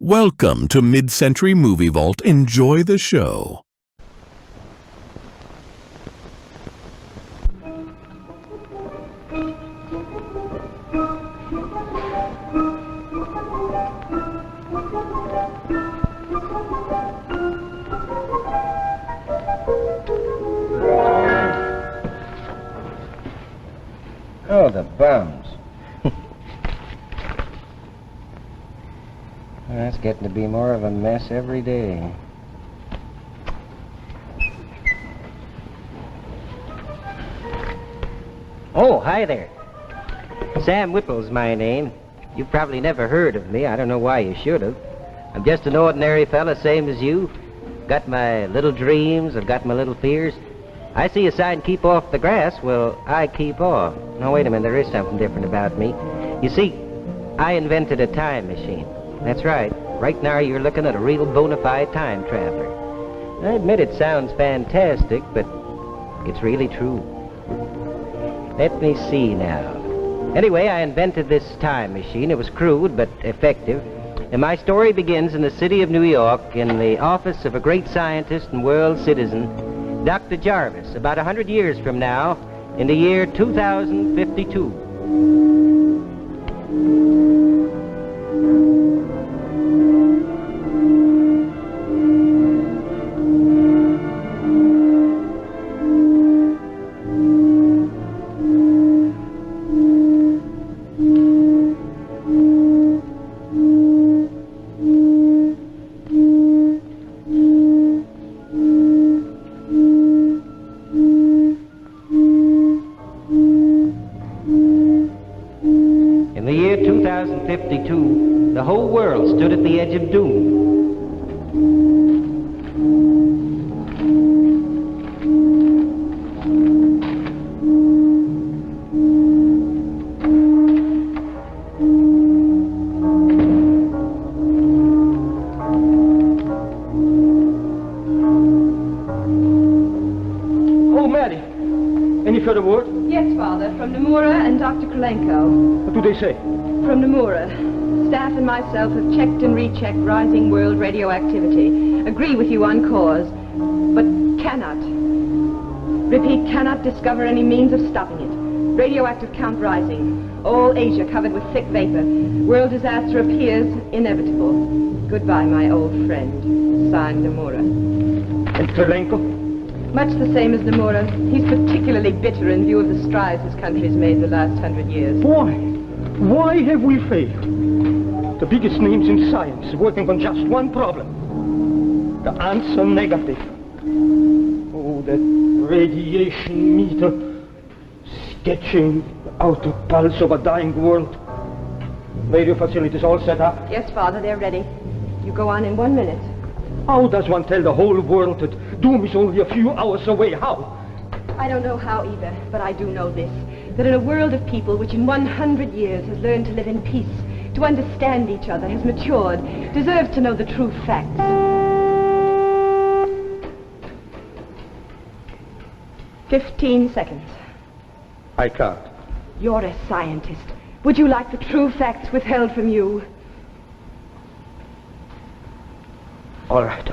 Welcome to Mid-Century Movie Vault. Enjoy the show. Oh, the bums. That's getting to be more of a mess every day. Oh, hi there. Sam Whipple's my name. You've probably never heard of me. I don't know why you should have. I'm just an ordinary fella, same as you. Got my little dreams, I've got my little fears. I see a sign, keep off the grass. Well, I keep off. No, wait a minute, there is something different about me. You see, I invented a time machine. That's right. Right now you're looking at a real bona fide time traveler. I admit it sounds fantastic, but it's really true. Let me see now. Anyway, I invented this time machine. It was crude, but effective. And my story begins in the city of New York, in the office of a great scientist and world citizen, Dr. Jarvis, about 100 years from now, in the year 2052. The whole world stood at the edge of doom. Oh, Mary, any further word? Yes, Father, from Nomura and Dr. Krolenko. What do they say? From Nomura. Staff and myself have checked and rechecked rising world radioactivity. Agree with you on cause, but cannot, repeat, cannot discover any means of stopping it. Radioactive count rising. All Asia covered with thick vapor. World disaster appears inevitable. Goodbye, my old friend. Signed, Nomura. And Krolenko? Much the same as Nomura. He's particularly bitter in view of the strides his country's made the last 100 years. Why? Why have we failed? The biggest names in science working on just one problem. The answer negative. Oh, that radiation meter sketching out the pulse of a dying world. Radio facilities all set up? Yes, Father, they're ready. You go on in 1 minute. How does one tell the whole world that doom is only a few hours away? How? I don't know how either, but I do know this. That in a world of people which in 100 years has learned to live in peace, to understand each other, has matured, deserves to know the true facts. "15 seconds. I can't. You're a scientist. Would you like the true facts withheld from you? All right.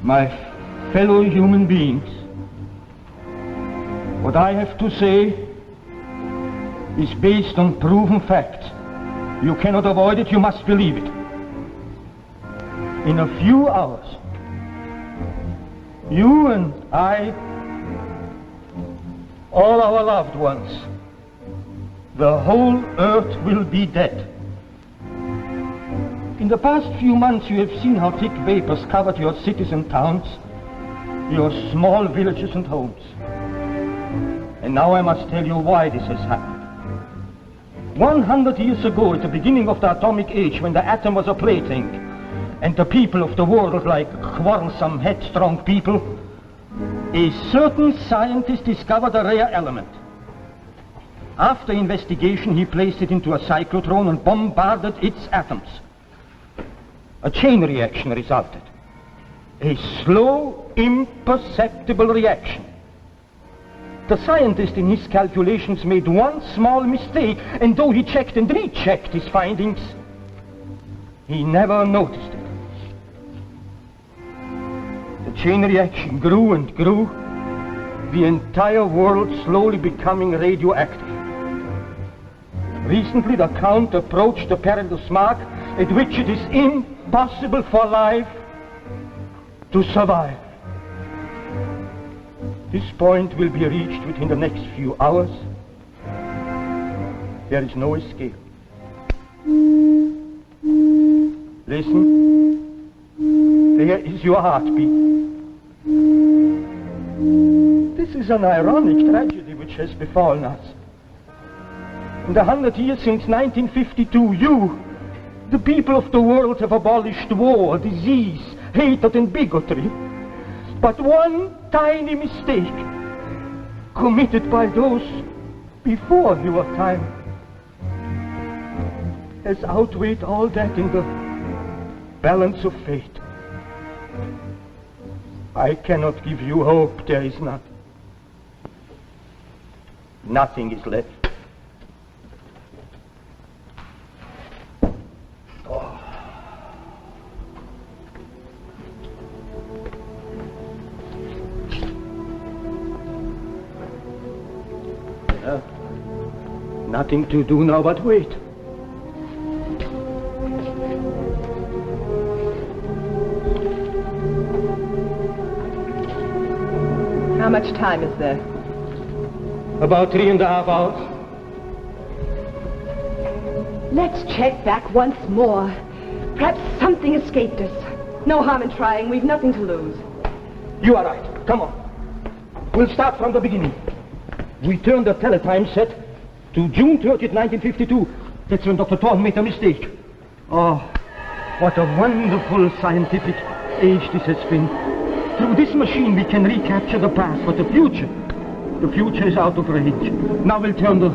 My fellow human beings, what I have to say is based on proven facts. You cannot avoid it, you must believe it. In a few hours, you and I, all our loved ones, the whole earth will be dead. In the past few months, you have seen how thick vapors covered your cities and towns, your small villages and homes. And now I must tell you why this has happened. 100 years ago, at the beginning of the atomic age, when the atom was a plaything, and the people of the world, like quarrelsome, headstrong people, a certain scientist discovered a rare element. After investigation, he placed it into a cyclotron and bombarded its atoms. A chain reaction resulted. A slow, imperceptible reaction. The scientist in his calculations made one small mistake, and though he checked and rechecked his findings, he never noticed it. The chain reaction grew and grew, the entire world slowly becoming radioactive. Recently, the Count approached the perilous mark at which it is impossible for life to survive. This point will be reached within the next few hours. There is no escape. Listen. There is your heartbeat. This is an ironic tragedy which has befallen us. In the 100 years since 1952, you, the people of the world, have abolished war, disease, hatred, and bigotry. But one tiny mistake, committed by those before your time, has outweighed all that in the balance of fate. I cannot give you hope. There is none. Nothing is left. Nothing to do now but wait. How much time is there? About 3.5 hours. Let's check back once more. Perhaps something escaped us. No harm in trying. We've nothing to lose. You are right. Come on. We'll start from the beginning. We turn the teletime set to June 30th, 1952. That's when Dr. Thorne made a mistake. Oh, what a wonderful scientific age this has been. Through this machine we can recapture the past, but the future is out of range. Now we'll turn the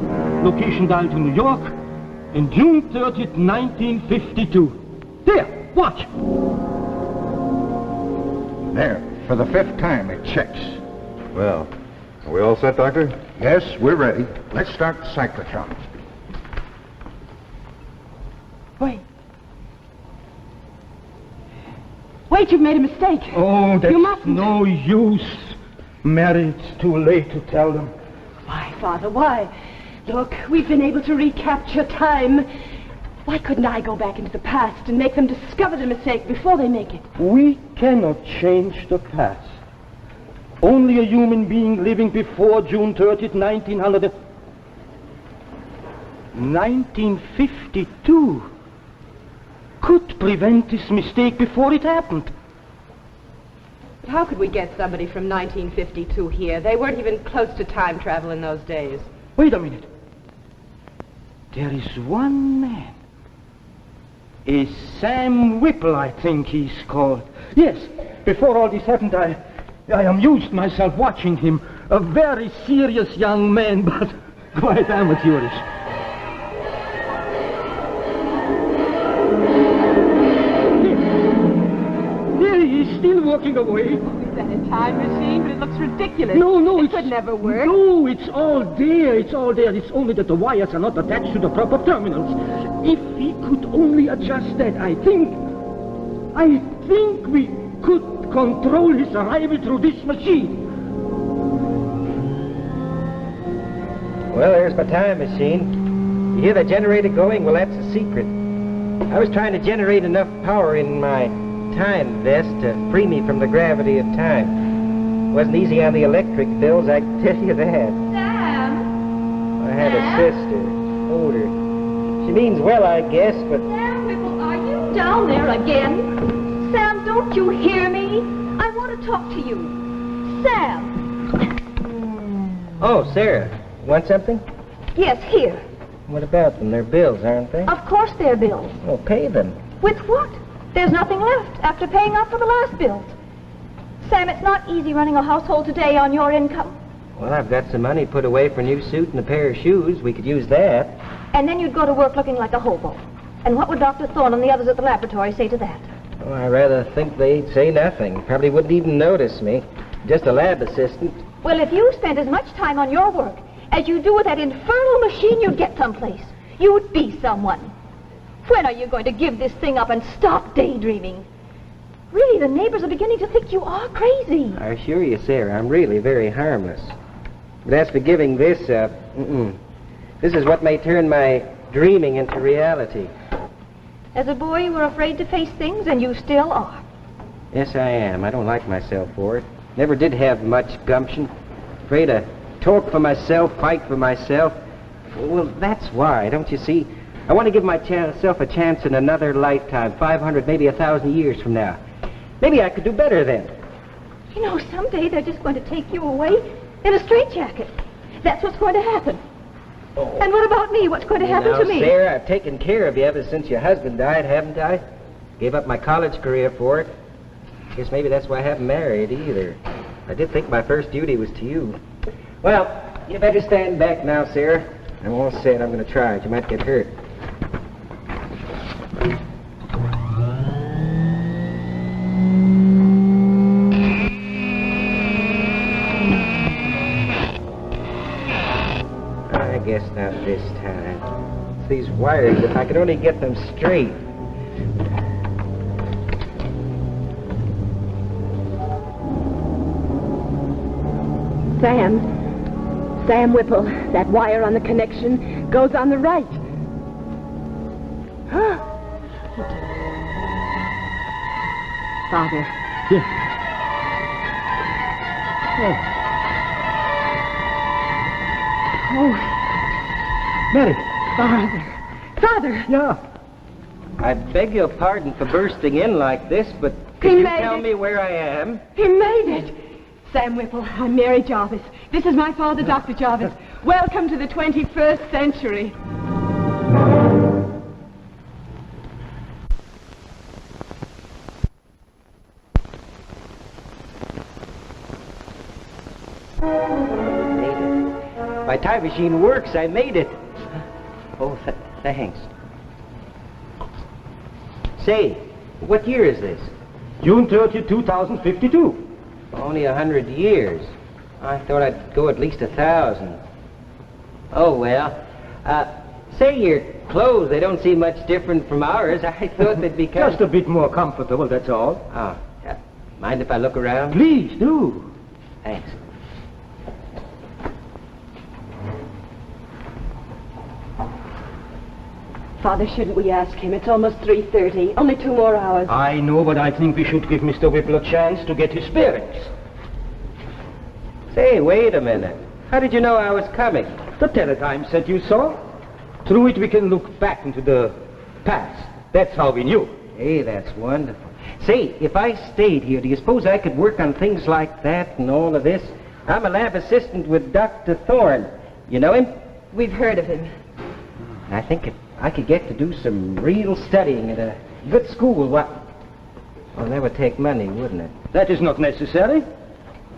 location dial to New York in June 30th, 1952. There, watch. There, for the 5th time it checks. Well, are we all set, Doctor? Yes, we're ready. Let's start the cyclotron. Wait, you've made a mistake. Oh, that's You mustn't. no use. Mary, it's too late to tell them. Why, Father, why? Look, we've been able to recapture time. Why couldn't I go back into the past and make them discover the mistake before they make it? We cannot change the past. Only a human being living before June 30th, 1952 could prevent this mistake before it happened. But how could we get somebody from 1952 here? They weren't even close to time travel in those days. Wait a minute. There is one man. A Sam Whipple, I think he's called. Yes, before all this happened, I amused myself watching him. A very serious young man, but quite amateurish. There he is, still working away. Is that a time machine? But it looks ridiculous. No, it could never work. No, it's all there. It's all there. It's only that the wires are not attached to the proper terminals. If he could only adjust that, I think we could control his arrival through this machine. Well, there's my time machine. You hear the generator going? Well, that's the secret. I was trying to generate enough power in my time vest to free me from the gravity of time. Wasn't easy on the electric bills, I can tell you that. Sam? I had a sister, older. She means well, I guess, but... Sam Whipple, are you down there again? Sam, don't you hear me? I want to talk to you. Sam! Oh, Sarah, want something? Yes, here. What about them? They're bills, aren't they? Of course they're bills. Well, pay them. With what? There's nothing left after paying up for the last bills. Sam, it's not easy running a household today on your income. Well, I've got some money put away for a new suit and a pair of shoes. We could use that. And then you'd go to work looking like a hobo. And what would Dr. Thorne and the others at the laboratory say to that? Oh, I rather think they'd say nothing. Probably wouldn't even notice me. Just a lab assistant. Well, if you spent as much time on your work as you do with that infernal machine, you'd get someplace. You'd be someone. When are you going to give this thing up and stop daydreaming? Really, the neighbors are beginning to think you are crazy. I assure you, Sarah, I'm really very harmless. But as for giving this up, this is what may turn my dreaming into reality. As a boy, you were afraid to face things, and you still are. Yes, I am. I don't like myself for it. Never did have much gumption. Afraid to talk for myself, fight for myself. Well, that's why, don't you see? I want to give myself a chance in another lifetime, 500, maybe 1,000 years from now. Maybe I could do better then. You know, someday they're just going to take you away in a straitjacket. That's what's going to happen. Oh. And what about me? What's going to happen to me? Sarah, I've taken care of you ever since your husband died, haven't I? Gave up my college career for it. Guess maybe that's why I haven't married either. I did think my first duty was to you. Well, you better stand back now, Sarah. I'm all set. I'm going to try it. You might get hurt. I guess not this time. It's these wires, if I could only get them straight. Sam Whipple, that wire on the connection goes on the right. Father. Yeah. Oh. Mary. Father. Yeah. I beg your pardon for bursting in like this, but He could you made tell it. me where I am? He made it. Sam Whipple, I'm Mary Jarvis. This is my father, Dr. Jarvis. Welcome to the 21st century. Made it. My time machine works. I made it. Oh, thanks. Say, what year is this? June 30, 2052. Only 100 years. I thought I'd go at least 1,000. Oh, well. Say, your clothes, they don't seem much different from ours. I thought they'd be Just a bit more comfortable, that's all. Oh, mind if I look around? Please do. Thanks. Father, shouldn't we ask him? It's almost 3:30. Only 2 more hours. I know, but I think we should give Mr. Whipple a chance to get his bearings. Say, wait a minute. How did you know I was coming? The teletype said you saw. Through it we can look back into the past. That's how we knew. Hey, that's wonderful. Say, if I stayed here, do you suppose I could work on things like that and all of this? I'm a lab assistant with Dr. Thorne. You know him? We've heard of him. I think if I could get to do some real studying at a good school, well, that would take money, wouldn't it? That is not necessary.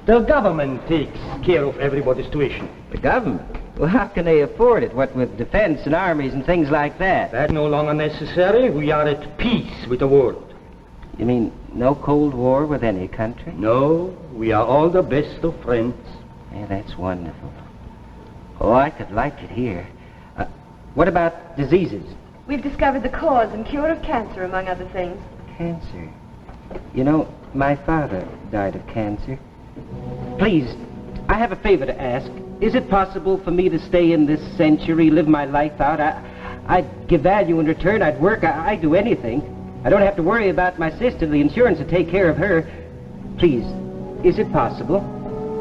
The government takes care of everybody's tuition. The government? Well, how can they afford it? What with defense and armies and things like that? That's no longer necessary. We are at peace with the world. You mean no Cold War with any country? No, we are all the best of friends. Yeah, that's wonderful. Oh, I could like it here. What about diseases? We've discovered the cause and cure of cancer, among other things. Cancer. You know, my father died of cancer. Please, I have a favor to ask. Is it possible for me to stay in this century, live my life out? I'd give value in return. I'd work. I'd do anything. I don't have to worry about my sister. The insurance will take care of her. Please, is it possible?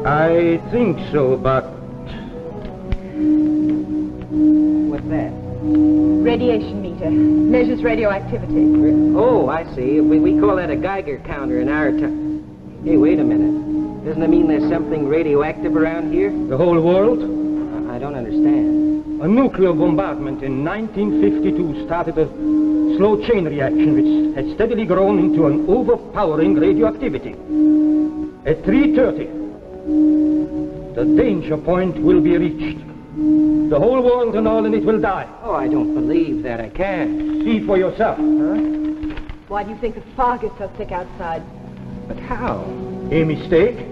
I think so, but... What's that? Radiation meter. Measures radioactivity. Oh, I see. We call that a Geiger counter in our time. Hey, wait a minute. Doesn't that mean there's something radioactive around here? The whole world? I don't understand. A nuclear bombardment in 1952 started a slow chain reaction which has steadily grown into an overpowering radioactivity. At 3:30, The danger point will be reached. The whole world and all in it will die. Oh, I don't believe that. I can't. See for yourself. Why do you think the fog is so thick outside? But how? A mistake?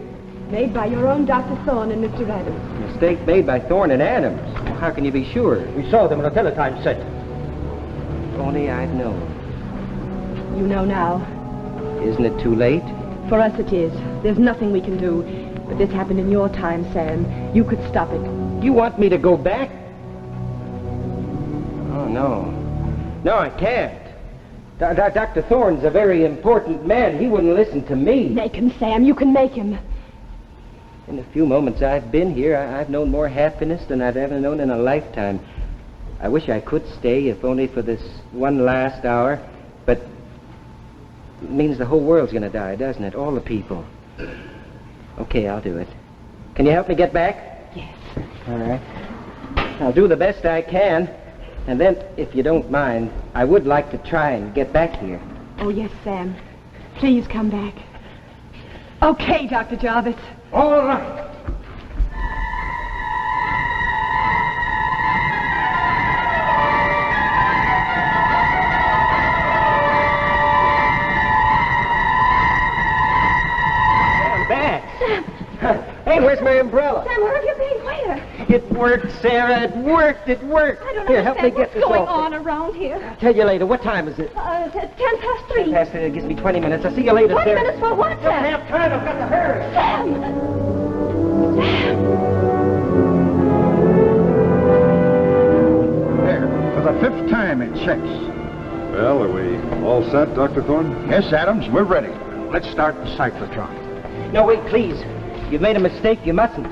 Made by your own Dr. Thorne and Mr. Adams. Mistake made by Thorne and Adams. Well, how can you be sure? We saw them on a teletype set. If only I'd known. You know now. Isn't it too late? For us it is. There's nothing we can do. But this happened in your time, Sam. You could stop it. You want me to go back? Oh, no. No, I can't. Dr. Thorne's a very important man. He wouldn't listen to me. Make him, Sam. You can make him. In the few moments I've been here, I've known more happiness than I've ever known in a lifetime. I wish I could stay, if only for this one last hour. But it means the whole world's going to die, doesn't it? All the people. Okay, I'll do it. Can you help me get back? Yes. All right. I'll do the best I can. And then, if you don't mind, I would like to try and get back here. Oh, yes, Sam. Please come back. Okay, Dr. Jarvis. All right. I'm back. Hey, where's my umbrella? Sam, where have you been? Where? It worked, Sarah. It worked. It worked. I don't Here, help me understand get what's this going off. on around here. I'll tell you later. What time is it? It's 10 past 3. Past it. It gives me 20 minutes. I'll see you later, 20 Sarah. minutes for what, Don't Sam? have time. I've got to hurry. Sam! There, for the 5th time it checks. Well, are we all set, Dr. Thorne? Yes, Adams, we're ready. Let's start the cyclotron. No, wait, please. You've made a mistake. You mustn't.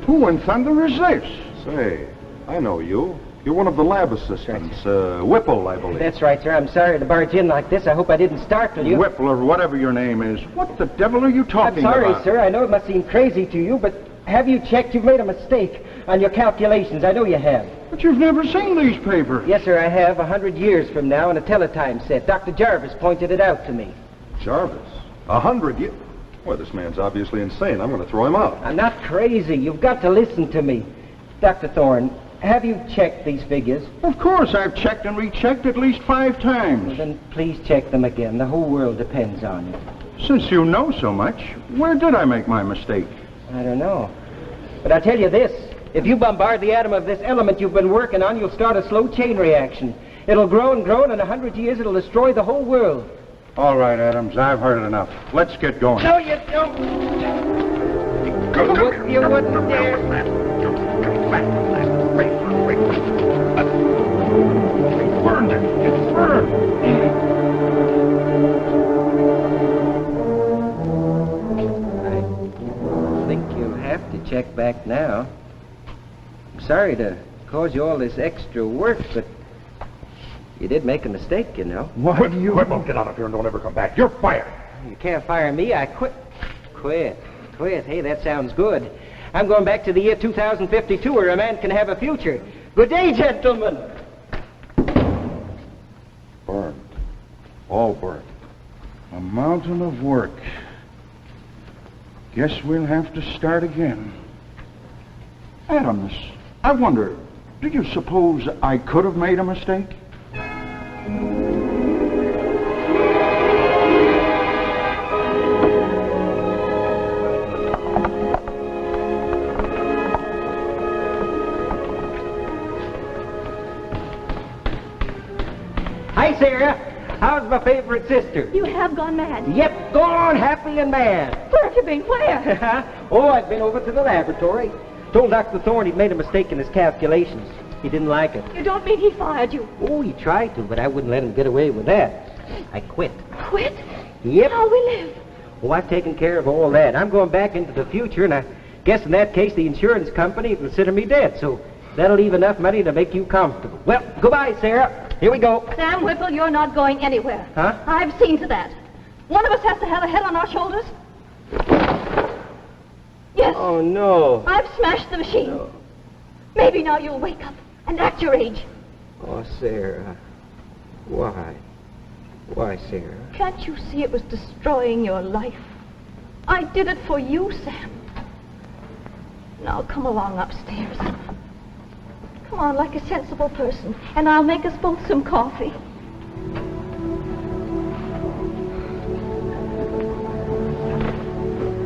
Who in thunder is this? Say, I know you. You're one of the lab assistants, Whipple, I believe. That's right, sir. I'm sorry to barge in like this. I hope I didn't startle you. Whipple or whatever your name is. What the devil are you I'm talking sorry, about? sir. I know it must seem crazy to you, but have you checked? You've made a mistake on your calculations. I know you have. But you've never seen these papers. Yes, sir, I have. 100 years from now on a teletype set. Dr. Jarvis pointed it out to me. Jarvis? 100 years? Well, this man's obviously insane. I'm going to throw him out. I'm not crazy. You've got to listen to me. Dr. Thorne, have you checked these figures? Of course, I've checked and rechecked at least 5 times. Well, then please check them again. The whole world depends on it. Since you know so much, where did I make my mistake? I don't know. But I'll tell you this. If you bombard the atom of this element you've been working on, you'll start a slow chain reaction. It'll grow and grow, and in 100 years it'll destroy the whole world. All right, Adams, I've heard it enough. Let's get going. No, you don't. You wouldn't dare. Burned it. It's burned. I think you'll have to check back now. I'm sorry to cause you all this extra work, but you did make a mistake, you know. What do you... Whipple, get out of here and don't ever come back. You're fired. You can't fire me. I quit. Quit. Hey, that sounds good. I'm going back to the year 2052 where a man can have a future. Good day, gentlemen. Burned. All burned. A mountain of work. Guess we'll have to start again. Adams, I wonder, do you suppose I could have made a mistake? Hi, Sarah. How's my favorite sister? You have gone mad. Yep, gone happy and mad. Where have you been? Where? Oh, I've been over to the laboratory. Told Dr. Thorne he'd made a mistake in his calculations. He didn't like it. You don't mean he fired you? Oh, he tried to, but I wouldn't let him get away with that. I quit. Quit? Yep. How we live? Oh, I've taken care of all that. I'm going back into the future, and I guess in that case the insurance company will consider me dead, so that'll leave enough money to make you comfortable. Well, goodbye, Sarah. Here we go. Sam Whipple, you're not going anywhere. Huh? I've seen to that. One of us has to have a head on our shoulders. Yes. Oh, no. I've smashed the machine. No. Maybe now you'll wake up and act your age. Oh, Sarah. Why? Why, Sarah? Can't you see it was destroying your life? I did it for you, Sam. Now, come along upstairs. Come on, like a sensible person, and I'll make us both some coffee.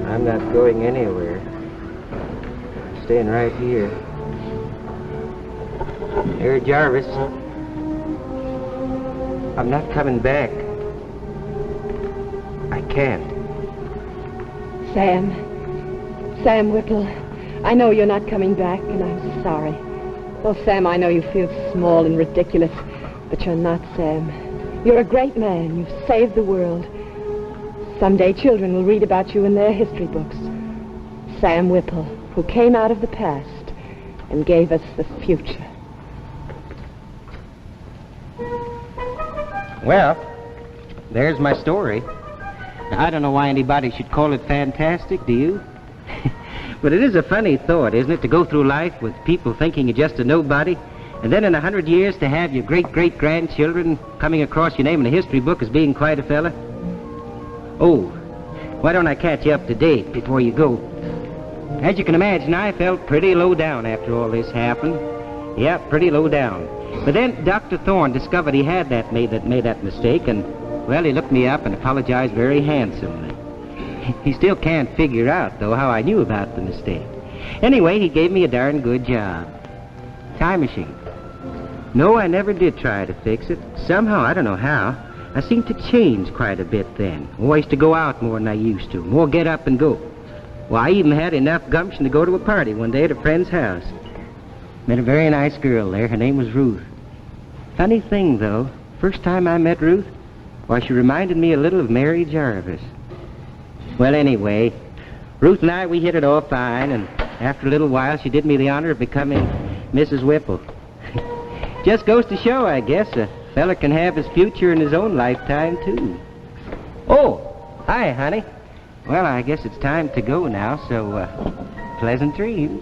I'm not going anywhere. I'm staying right here. Here, Jarvis. I'm not coming back. I can't. Sam Whipple, I know you're not coming back, and I'm sorry. Oh, Sam, I know you feel small and ridiculous, but you're not, Sam. You're a great man. You've saved the world. Someday children will read about you in their history books. Sam Whipple, who came out of the past and gave us the future. Well, there's my story. Now, I don't know why anybody should call it fantastic, do you? But it is a funny thought, isn't it, to go through life with people thinking you're just a nobody, and then in 100 years to have your great-great-grandchildren coming across your name in a history book as being quite a fella? Oh, why don't I catch you up to date before you go? As you can imagine, I felt pretty low down after all this happened. Yeah, pretty low down. But then Dr. Thorne discovered he had made that mistake, and, well, he looked me up and apologized very handsomely. He still can't figure out, though, how I knew about the mistake. Anyway, he gave me a darn good job. Time machine. No, I never did try to fix it. Somehow, I don't know how, I seemed to change quite a bit then. Oh, I used to go out more than I used to. More get up and go. Well, I even had enough gumption to go to a party one day at a friend's house. Met a very nice girl there. Her name was Ruth. Funny thing, though, first time I met Ruth, why, she reminded me a little of Mary Jarvis. Well, anyway, Ruth and I, we hit it all fine, and after a little while, she did me the honor of becoming Mrs. Whipple. Just goes to show, I guess, a fella can have his future in his own lifetime, too. Oh, hi, honey. Well, I guess it's time to go now, so, pleasant dreams.